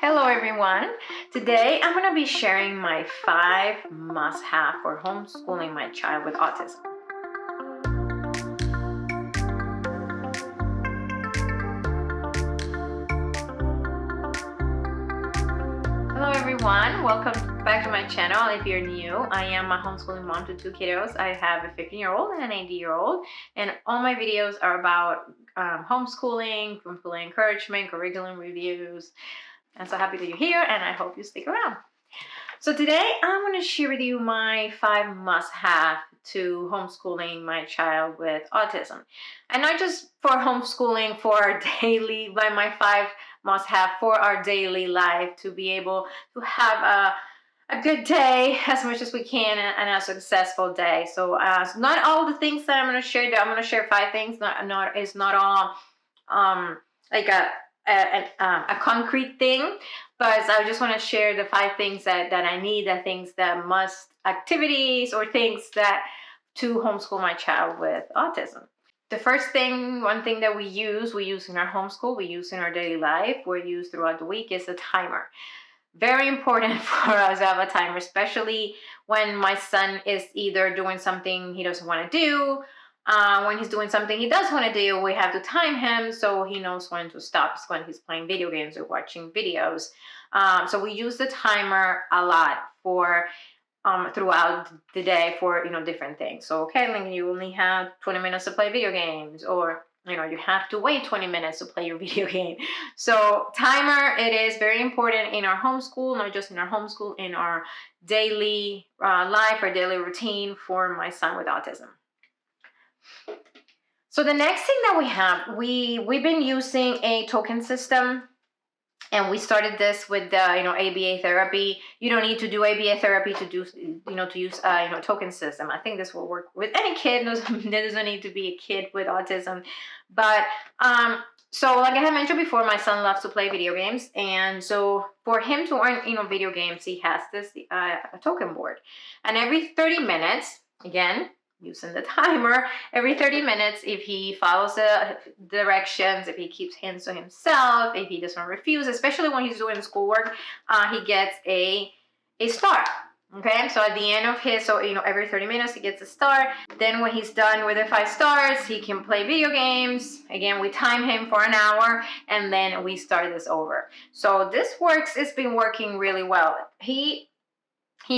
Hello everyone. Today I'm going to be sharing my 5 must-have for homeschooling my child with autism. Hello everyone, welcome back to my channel. If you're new, I am a homeschooling mom to 2 kiddos. I have a 15-year-old and an 80-year-old, and all my videos are about homeschooling, homeschooling encouragement, curriculum reviews. I'm so happy that you're here, and I hope you stick around. So today I'm going to share with you my 5 must-have to homeschooling my child with autism. And not just for homeschooling, for our daily, by my 5 must-have for our daily life, to be able to have a good day as much as we can and a successful day. So not all the things that I'm going to share, I'm going to share 5 things. It's not all like a concrete thing, but I just want to share the 5 things that I need, the things that must activities or things that to homeschool my child with autism. The first thing, one thing that we use in our homeschool, we use in our daily life, we use throughout the week, is a timer. Very important for us to have a timer, especially when my son is either doing something he doesn't want to do. When he's doing something he does want to do, we have to time him so he knows when to stop when he's playing video games or watching videos. So we use the timer a lot for throughout the day for different things. So okay, Lincoln, you only have 20 minutes to play video games, or you have to wait 20 minutes to play your video game. So timer, it is very important in our homeschool, not just in our homeschool, in our daily life or daily routine for my son with autism. So the next thing that we have, we've been using a token system, and we started this with the ABA therapy. You don't need to do ABA therapy to do to use token system. I think this will work with any kid. There doesn't need to be a kid with autism, but so like I had mentioned before, my son loves to play video games, and so for him to earn video games, he has this a token board, and every 30 minutes, again, using the timer, every 30 minutes, if he follows the directions, if he keeps hints to himself, if he doesn't refuse, especially when he's doing schoolwork, he gets a star. Okay, so at the end of his, every 30 minutes he gets a star. Then when he's done with the 5 stars, he can play video games. Again, we time him for an hour, and then we start this over. So this works. It's been working really well. He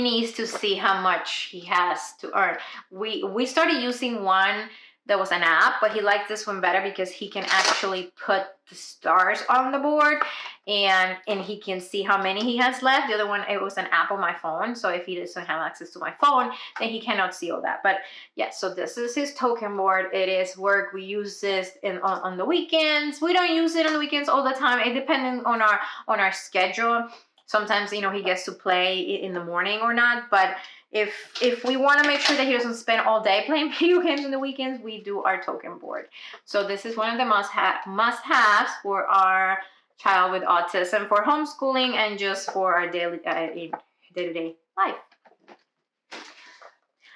needs to see how much he has to earn. We started using one that was an app, but he liked this one better because he can actually put the stars on the board, and he can see how many he has left. The other one, it was an app on my phone, so if he doesn't have access to my phone, then he cannot see all that. But yeah, so this is his token board. It is work. We use this on the weekends. We don't use it on the weekends all the time. It depends on our schedule. Sometimes, he gets to play in the morning or not. But if we want to make sure that he doesn't spend all day playing video games on the weekends, we do our token board. So this is one of the must-haves for our child with autism, for homeschooling, and just for our day-to-day life.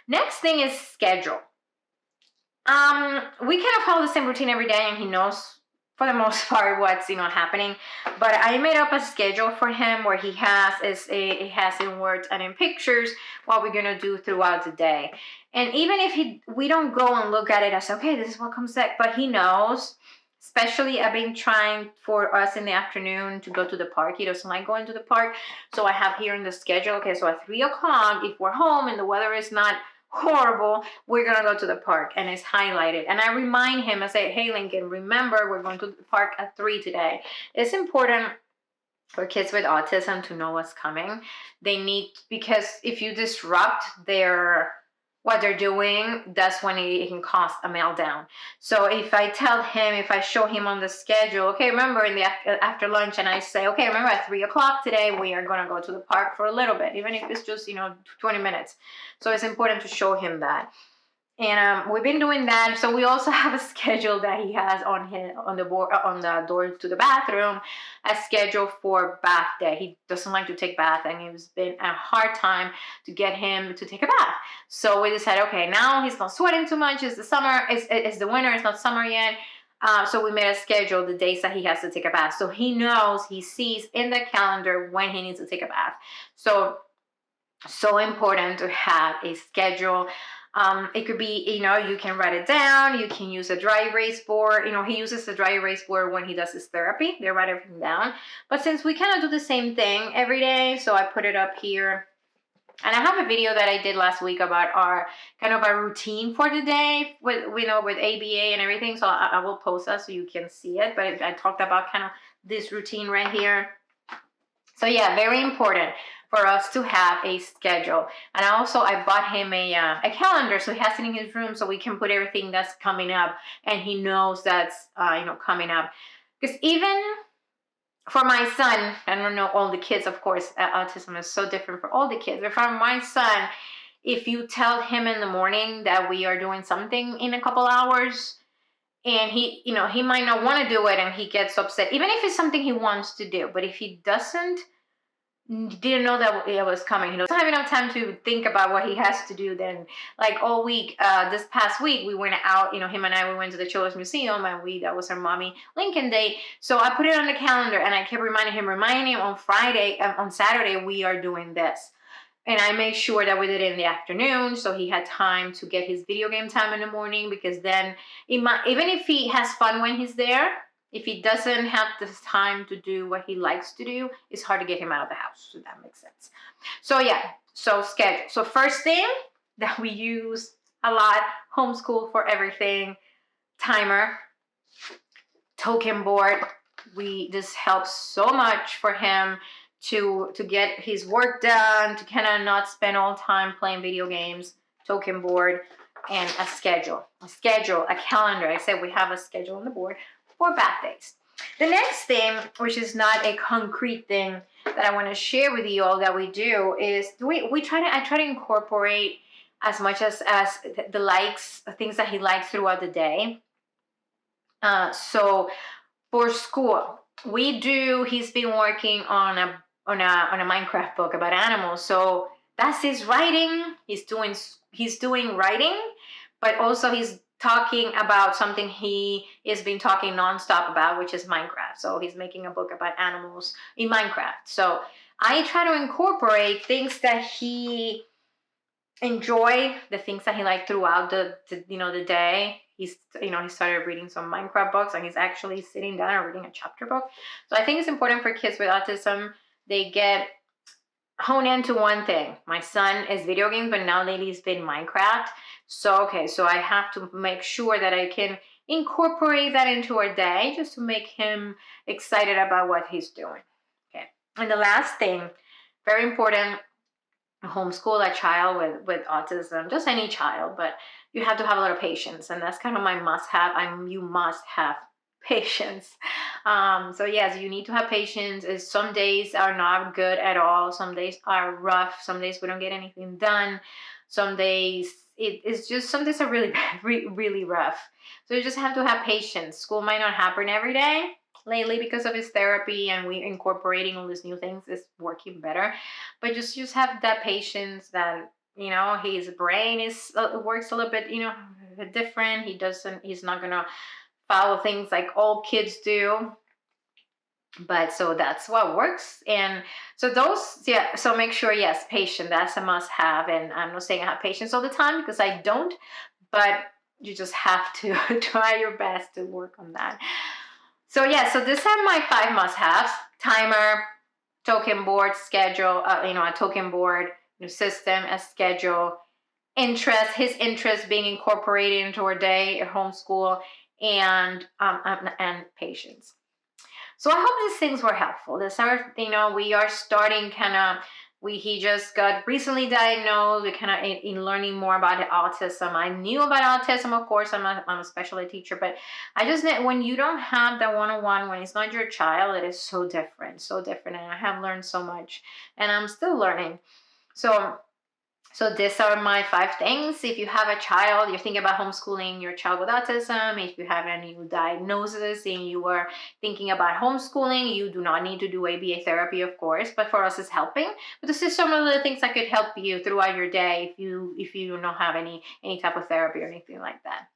Next thing is schedule. We cannot follow the same routine every day, and he knows for the most part what's happening, but I made up a schedule for him where it has in words and in pictures what we're gonna do throughout the day. And even if we don't go and look at it as, okay, this is what comes next, but he knows. Especially, I've been trying for us in the afternoon to go to the park. He doesn't like going to the park, so I have here in the schedule, okay, so at 3 o'clock, if we're home and the weather is not horrible, we're gonna go to the park, and it's highlighted. And I remind him, I say, hey Lincoln, remember, we're going to the park at 3 today. It's important for kids with autism to know what's coming. Because if you disrupt what they're doing, that's when it can cause a meltdown. So if I show him on the schedule, okay, remember after lunch, and I say, okay, remember at 3 o'clock today, we are going to go to the park for a little bit, even if it's just, 20 minutes. So it's important to show him that. And we've been doing that. So we also have a schedule that he has on the board, on the door to the bathroom, a schedule for bath day. He doesn't like to take bath, and it's been a hard time to get him to take a bath. So we decided, okay, now he's not sweating too much. It's the summer. It's the winter. It's not summer yet. So we made a schedule the days that he has to take a bath. So he knows, he sees in the calendar when he needs to take a bath. So important to have a schedule. It could be, you can write it down. You can use a dry erase board. He uses a dry erase board when he does his therapy. They write everything down. But since we cannot do the same thing every day, so I put it up here. And I have a video that I did last week about our kind of a routine for the day with ABA and everything. So I will post that so you can see it. But I talked about kind of this routine right here. So yeah, very important for us to have a schedule. And I bought him a calendar, so he has it in his room, so we can put everything that's coming up, and he knows that's coming up. Because even for my son, I don't know all the kids, of course, autism is so different for all the kids. But for my son, if you tell him in the morning that we are doing something in a couple hours, and he might not want to do it, and he gets upset, even if it's something he wants to do. But if he didn't know that it was coming, he doesn't have enough time to think about what he has to do, then like all week, this past week we went out, him and I, we went to the Children's Museum, and that was our mommy Lincoln Day. So I put it on the calendar, and I kept reminding him on Saturday we are doing this. And I made sure that we did it in the afternoon, so he had time to get his video game time in the morning, because then even if he has fun when he's there, if he doesn't have the time to do what he likes to do, it's hard to get him out of the house. So that makes sense. So yeah, so schedule. So first thing that we use a lot, Homeschool for everything, timer, token board. This helps so much for him to get his work done, to kind of not spend all time playing video games. Token board and a schedule, a calendar. I said we have a schedule on the board for bath days. The next thing, which is not a concrete thing that I want to share with you all that we do, is I try to incorporate as much as the things that he likes throughout the day. So for school, he's been working on a Minecraft book about animals. So that's his writing. He's doing writing, but also he's talking about something he has been talking nonstop about, which is Minecraft. So he's making a book about animals in Minecraft. So I try to incorporate things that he enjoy, the things that he liked throughout the day. He started reading some Minecraft books, and he's actually sitting down and reading a chapter book. So I think it's important for kids with autism, they get honed into one thing. My son is video games, but now lately it's been Minecraft. So I have to make sure that I can incorporate that into our day, just to make him excited about what he's doing. Okay. And the last thing, very important, homeschool a child with autism, just any child, but you have to have a lot of patience, and that's kind of my must-have. You must have patience. So yes, you need to have patience. Some days are not good at all. Some days are rough. Some days we don't get anything done. Some days some days are really bad, really rough. So you just have to have patience. School might not happen every day. Lately, because of his therapy and we incorporating all these new things, is working better. But just have that patience that his brain works a little bit different. He's not gonna follow things like all kids do. But so that's what works. And so so make sure, yes, patience, that's a must have. And I'm not saying I have patience all the time, because I don't, but you just have to try your best to work on that. So yeah, so these are my 5 must-haves: timer, token board, schedule, a token board, system, a schedule, his interest being incorporated into our day at homeschool, and patience. So I hope these things were helpful. We are starting he just got recently diagnosed. We kind of in learning more about autism. I knew about autism, of course. I'm a special ed teacher, but I just when you don't have that one-on-one, when it's not your child, it is so different, and I have learned so much, and I'm still learning. So these are my 5 things. If you have a child, you're thinking about homeschooling your child with autism, if you have any diagnosis and you are thinking about homeschooling, you do not need to do ABA therapy, of course, but for us it's helping. But this is some of the things that could help you throughout your day if you don't have any type of therapy or anything like that.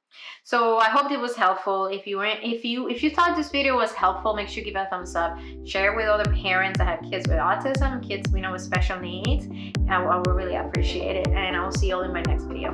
So I hope it was helpful. If you thought this video was helpful, make sure you give it a thumbs up. Share it with other parents that have kids with autism, kids with special needs. I will really appreciate it. And I will see you all in my next video.